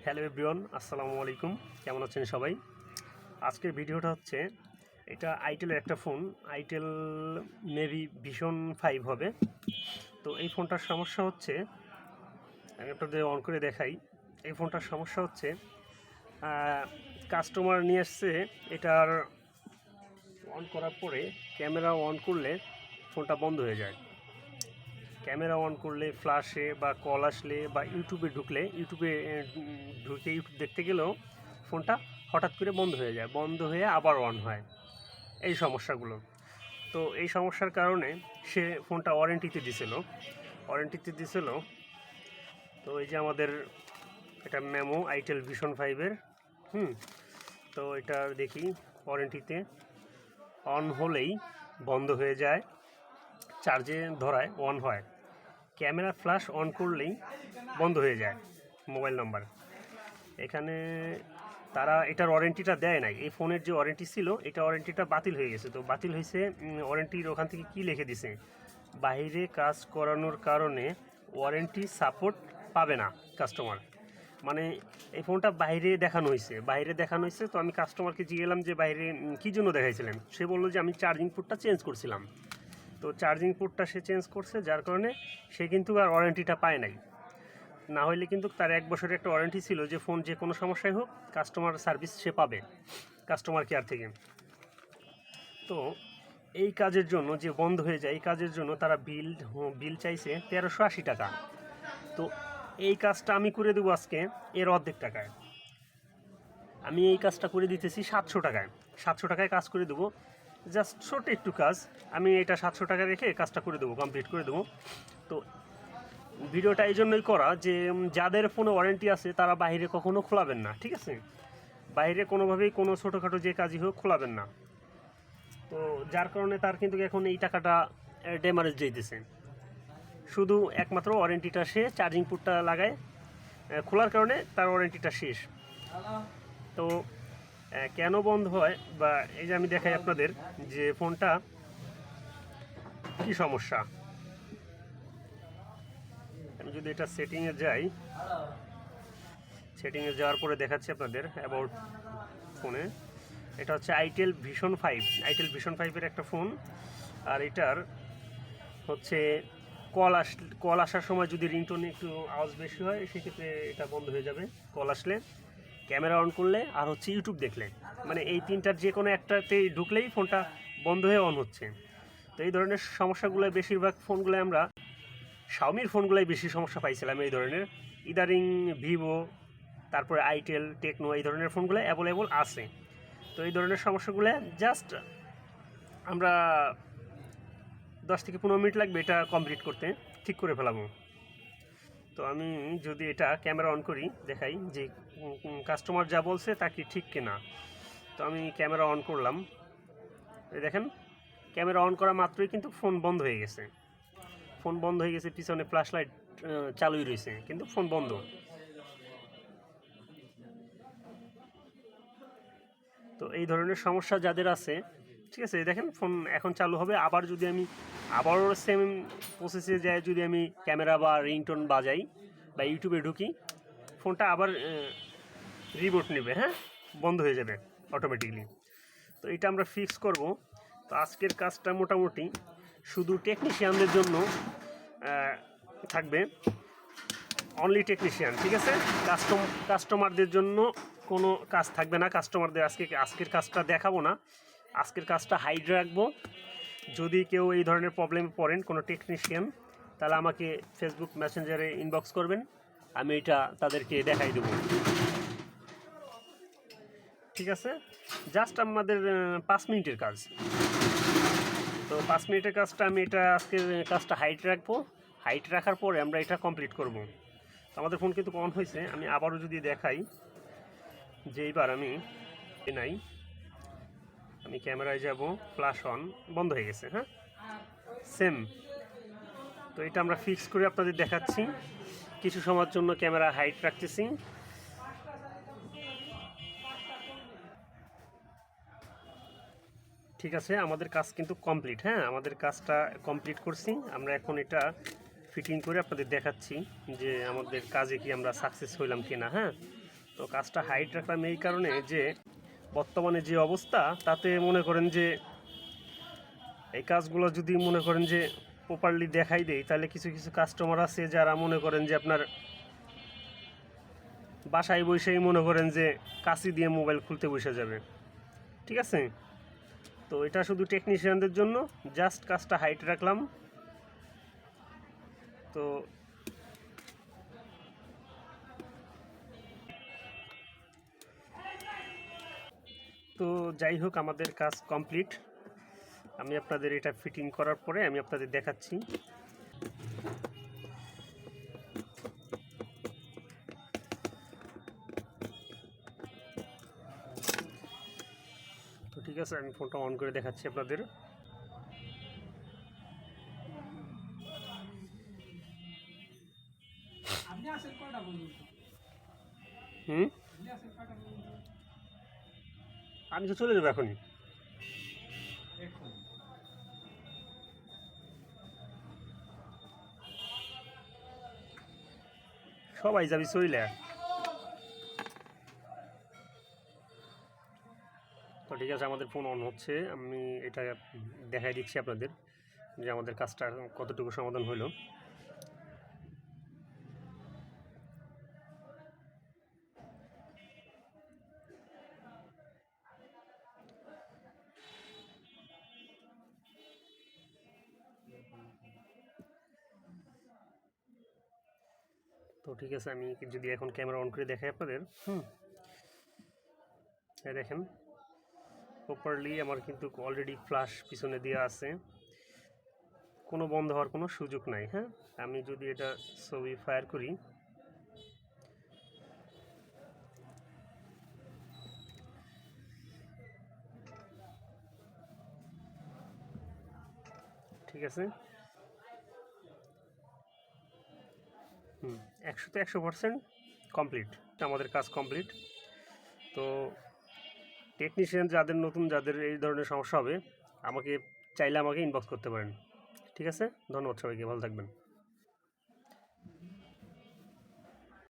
Hello everyone, আসসালামু আলাইকুম। কেমন আছেন সবাই? আজকের ভিডিওটা হচ্ছে এটা আইটেলের একটা ফোন, আইটেল নেভি ভিশন 5 হবে। তো এই ফোনটার সমস্যা হচ্ছে, আমি আপনাদের অন করে দেখাই। এই ফোনটার সমস্যা হচ্ছে কাস্টমার নিয়ে আসছে, এটার অন করার পরে ক্যামেরা অন করলে ফোনটা বন্ধ হয়ে যায়। ক্যামেরা অন করলে, ফ্ল্যাশে বা কল আসলে বা ইউটিউবে ঢুকলে, ইউটিউব দেখতে গেলেও ফোনটা হঠাৎ করে বন্ধ হয়ে যায়, বন্ধ হয়ে আবার অন হয়, এই সমস্যাগুলো। তো এই সমস্যার কারণে সে ফোনটা ওয়ারেন্টিতে দিছিল। তো এই যে আমাদের এটা মেমো আইটেল ভিশন 5-এর তো এটা দেখি ওয়ারেন্টিতে অন হলেই বন্ধ হয়ে যায়, চার্জে ধরায় অন হয়, ক্যামেরা ফ্ল্যাশ অন করলেই বন্ধ হয়ে যায় মোবাইল নাম্বার। এখানে তারা এটার ওয়ারেন্টিটা দেয় নাই, এই ফোনের যে ওয়ারেন্টি ছিল এটা ওয়ারেন্টিটা বাতিল হয়ে গেছে। তো বাতিল হয়েছে, ওয়ারেন্টির ওখান থেকে কি লিখে দিছে, বাইরে কাজ করানোর কারণে ওয়ারেন্টি সাপোর্ট পাবে না কাস্টমার। মানে এই ফোনটা বাইরে দেখানো হয়েছে। তো আমি কাস্টমারকে জিজ্ঞেলাম যে বাইরে কী জন্য দেখাইছিলেন, সে বললো যে আমি চার্জিং পোর্টটা চেঞ্জ করছিলাম। তো চার্জিং পোর্টটা সে চেঞ্জ করছে, যার কারণে সে কিন্তু আর ওয়ারেন্টিটা পায় নাই। না হলে কিন্তু তার 1 বছরের একটা ওয়ারেন্টি ছিল যে ফোন যে কোনো সমস্যায় হোক কাস্টমার সার্ভিস সে পাবে কাস্টমার কেয়ার থেকে। তো এই কাজের জন্য যে বন্ধ হয়ে যায়, এই কাজের জন্য তারা বিল চাইছে 1380 টাকা। তো এই কাজটা আমি করে দেবো আজকে এর অর্ধেক টাকায়। আমি এই কাজটা করে দিতেছি 700 টাকায় কাজ করে দেবো। জাস্ট ছোট একটু কাজ, আমি এটা 700 টাকা রেখে কাজটা করে দেবো, কমপ্লিট করে দেবো। তো ভিডিওটা এই জন্যই করা যে যাদের ফোনে ওয়ারেন্টি আছে তারা বাইরে কখনো খোলাবেন না, ঠিক আছে? বাইরে কোনোভাবেই কোনো ছোটোখাটো যে কাজই হোক খোলাবেন না। তো যার কারণে তার কিন্তু এখন এই টাকাটা ড্যামারেজ যেতেছে, শুধু একমাত্র ওয়ারেন্টিটা সে চার্জিং পোর্টটা লাগায় খোলার কারণে তার ওয়ারেন্টিটা শেষ। তো কেন বন্ধ হয়, বা এই যে আমি দেখাই আপনাদের যে ফোনটা কি সমস্যা। আমি যদি এটা সেটিংয়ে যাই, সেটিংয়ে যাওয়ার পরে দেখাচ্ছি আপনাদের অ্যাবাউট ফোনে। এটা হচ্ছে আইটেল ভিশন 5-এর একটা ফোন। আর এটার হচ্ছে কল আসার সময় যদি রিংটোনে একটু আওয়াজ বেশি হয় সেক্ষেত্রে এটা বন্ধ হয়ে যাবে কল আসলে, ক্যামেরা অন করলে, আর হচ্ছে ইউটিউব দেখলে, মানে এই তিনটার যে কোনো একটাতেই ঢুকলেই ফোনটা বন্ধ হয়ে অন হচ্ছে। তো এই ধরনের সমস্যাগুলো বেশিরভাগ ফোনগুলো আমরা শাওমির ফোনগুলোই বেশি সমস্যা পাইছিলাম এই ধরনের। ইদারিং ভিভো, তারপরে আইটেল, টেকনো, এই ধরনের ফোনগুলো অ্যাভেলেবল আছে। তো এই ধরনের সমস্যাগুলো জাস্ট আমরা 10 থেকে 15 মিনিট লাগবে এটা কমপ্লিট করতে, ঠিক করে ফেলাবো। তো আমি যদি এটা ক্যামেরা অন করি দেখাই যে কাস্টমার যা বলছে তা কি ঠিক কিনা। তো আমি ক্যামেরা অন করলাম, দেখেন ক্যামেরা অন করা মাত্রই কিন্তু ফোন বন্ধ হয়ে গেছে। পিছনে ফ্ল্যাশ লাইট চালুই রয়েছে কিন্তু ফোন বন্ধ। তো এই ধরনের সমস্যা যাদের আছে, ঠিক আছে, দেখেন ফোন এখন চালু হবে। আবার যদি আমি আবারও সেম প্রসেসে যাই, যদি আমি ক্যামেরা বা রিংটোন বাজাই বা ইউটিউবে ঢুকি, ফোনটা আবার রিবুট নেবে, বন্ধ হয়ে যাবে অটোমেটিকলি। তো এটা আমরা ফিক্স করব। তো আজকের কাজটা মোটামুটি শুধু টেকনিশিয়ানদের জন্য থাকবে, অনলি টেকনিশিয়ান, ঠিক আছে? কাস্টমারদের জন্য কোনো কাজ থাকবে না। কাস্টমারদের আজকের কাজটা দেখাবো না, আজকের কাজটা হাইড রাখবো। যদি কেউ এই ধরনের প্রবলেমে পড়েন কোনো টেকনিশিয়ান, তাহলে আমাকে ফেসবুক মেসেঞ্জারে ইনবক্স করবেন, আমি এটা তাদেরকে দেখাই দেবো, ঠিক আছে? জাস্ট আমাদের 5 মিনিটের কাজ। তো 5 মিনিটের কাজটা আমি আজকের কাজটা হাইট রাখবো। হাইট রাখার পরে আমরা এটা কমপ্লিট করব। আমাদের ফোন কিন্তু অন হয়েছে। আমি আবারও যদি দেখাই যে এইবার আমি ক্যামেরায় যাব, ফ্ল্যাশ অন, বন্ধ হয়ে গেছে, সেম। তো এটা আমরা ফিক্স করে আপনাদের দেখাচ্ছি। কিছু সময়ের জন্য ক্যামেরা হাইট রাখতেছি। ঠিক আছে, আমাদের কাজ কিন্তু কমপ্লিট। আমাদের কাজটা কমপ্লিট করছি। আমরা এখন এটা ফিটিং করে আপনাদের দেখাচ্ছি যে আমাদের কাজে কি আমরা সাকসেস হইলাম কিনা। তো কাজটা হাইট রাখলাম এই কারণে যে বর্তমানে যে অবস্থা তাতে মনে করেন যে এই কাজগুলো যদি মনে করেন যে প্রপারলি দেখাই দেই তাহলে কিছু কিছু কাস্টমার আছে যারা মনে করেন যে আপনার বাসায় বসেই মনে করেন যে কাঁচি দিয়ে মোবাইল খুলতে বসে যাবে, ঠিক আছে। তো এটা শুধু টেকনিশিয়ানদের জন্য, জাস্ট কাজটা হাইট রাখলাম। তো তো যাই হোক, আমাদের কাজ কমপ্লিট। আমি আপনাদের এটা ফিটিং করার পরে আমি আপনাদের দেখাচ্ছি। তো ঠিক আছে, আমি ফোনটা অন করে দেখাচ্ছি আপনাদের। আমি তো চলে যাবো এখনই। সবাই যাবি চইলে। তো ঠিক আছে, আমাদের ফোন অন হচ্ছে। আমি এটা দেখাই দিচ্ছি আপনাদের যে আমাদের কাজটা কতটুকু সমাধান হলো। তো ঠিক আছে, আমি যদি এখন ক্যামেরা অন করে দেখাই আপনাদের, দেখেন প্রপারলি আমার কিন্তু অলরেডি ফ্ল্যাশ পিছনে দেওয়া আছে, কোনো বন্ধ হওয়ার কোনো সুযোগ নাই। হ্যাঁ, আমি যদি এটা ছবি ফায়ার করি, ঠিক আছে, 100-তে 100% কমপ্লিট। আমাদের কাজ কমপ্লিট। তো টেকনিশিয়ান যাদের নতুন, যাদের এই ধরনের সমস্যা হবে, আমাকে চাইলে আমাকে ইনবক্স করতে পারেন। ঠিক আছে, ধন্যবাদ সবাইকে, ভালো থাকবেন।